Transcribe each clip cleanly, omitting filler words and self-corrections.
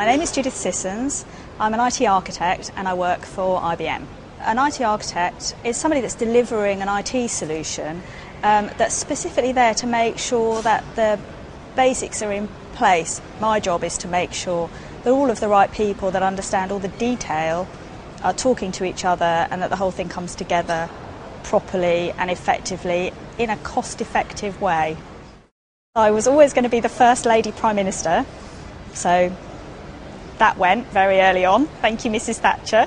My name is Judith Sissons. I'm an IT architect and I work for IBM. An IT architect is somebody that's delivering an IT solution that's specifically there to make sure that the basics are in place. My job is to make sure that all of the right people that understand all the detail are talking to each other and that the whole thing comes together properly and effectively in a cost-effective way. I was always going to be the first lady Prime Minister, so that went very early on. Thank you, Mrs. Thatcher.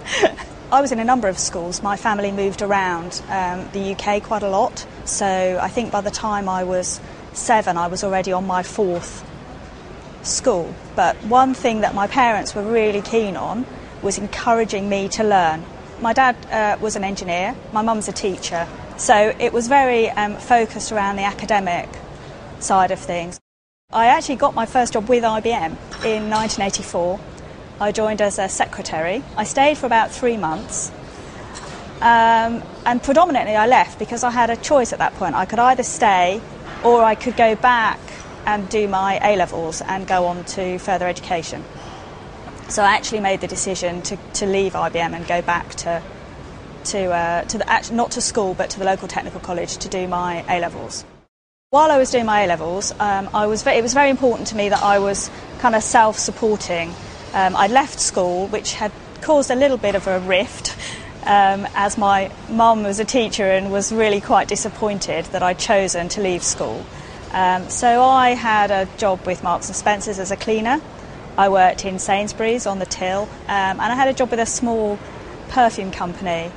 I was in a number of schools. My family moved around the UK quite a lot, so I think by the time I was 7 I was already on my 4th school. But one thing that my parents were really keen on was encouraging me to learn. My dad was an engineer, my mum's a teacher, so it was very focused around the academic side of things. I actually got my first job with IBM in 1984. I joined as a secretary. I stayed for about 3 months and predominantly I left because I had a choice at that point. I could either stay or I could go back and do my A-levels and go on to further education. So I actually made the decision to leave IBM and go back not to school but to the local technical college to do my A-levels. While I was doing my A-levels, it was very important to me that I was kind of self-supporting. I'd left school, which had caused a little bit of a rift, as my mum was a teacher and was really quite disappointed that I'd chosen to leave school. So I had a job with Marks and Spencer's as a cleaner. I worked in Sainsbury's on the till, and I had a job with a small perfume company.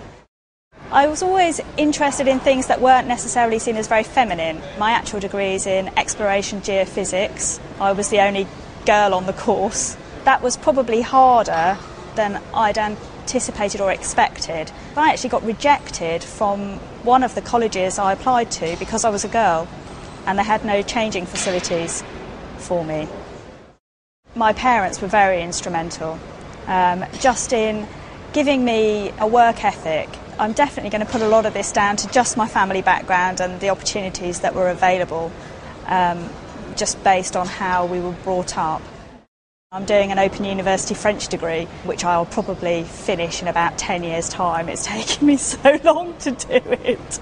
I was always interested in things that weren't necessarily seen as very feminine. My actual degree is in exploration geophysics. I was the only girl on the course. That was probably harder than I'd anticipated or expected. I actually got rejected from one of the colleges I applied to because I was a girl and they had no changing facilities for me. My parents were very instrumental, just in giving me a work ethic. I'm definitely going to put a lot of this down to just my family background and the opportunities that were available, just based on how we were brought up. I'm doing an Open University French degree, which I'll probably finish in about 10 years' time. It's taken me so long to do it.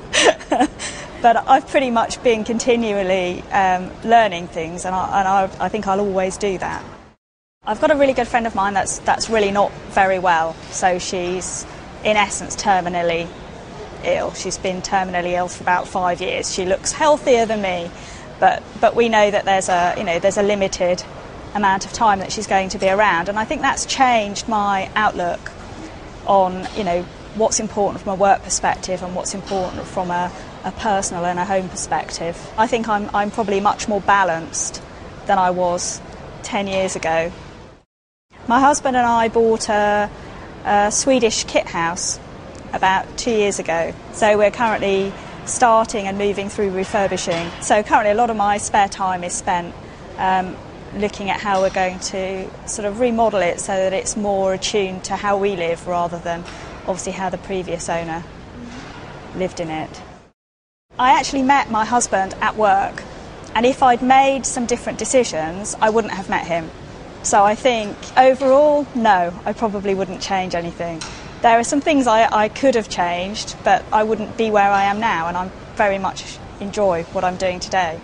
But I've pretty much been continually learning things, and I think I'll always do that. I've got a really good friend of mine that's really not very well, so she's in essence terminally ill. She's been terminally ill for about 5 years. She looks healthier than me, but we know that there's a limited amount of time that she's going to be around, and I think that's changed my outlook on what's important from a work perspective and what's important from a personal and a home perspective. I think I'm probably much more balanced than I was 10 years ago. My husband and I bought a Swedish kit house about 2 years ago, so we're currently starting and moving through refurbishing. So currently a lot of my spare time is spent looking at how we're going to sort of remodel it so that it's more attuned to how we live rather than obviously how the previous owner lived in it. I actually met my husband at work, and if I'd made some different decisions I wouldn't have met him. So I think overall, no, I probably wouldn't change anything. There are some things I could have changed, but I wouldn't be where I am now, and I very much enjoy what I'm doing today.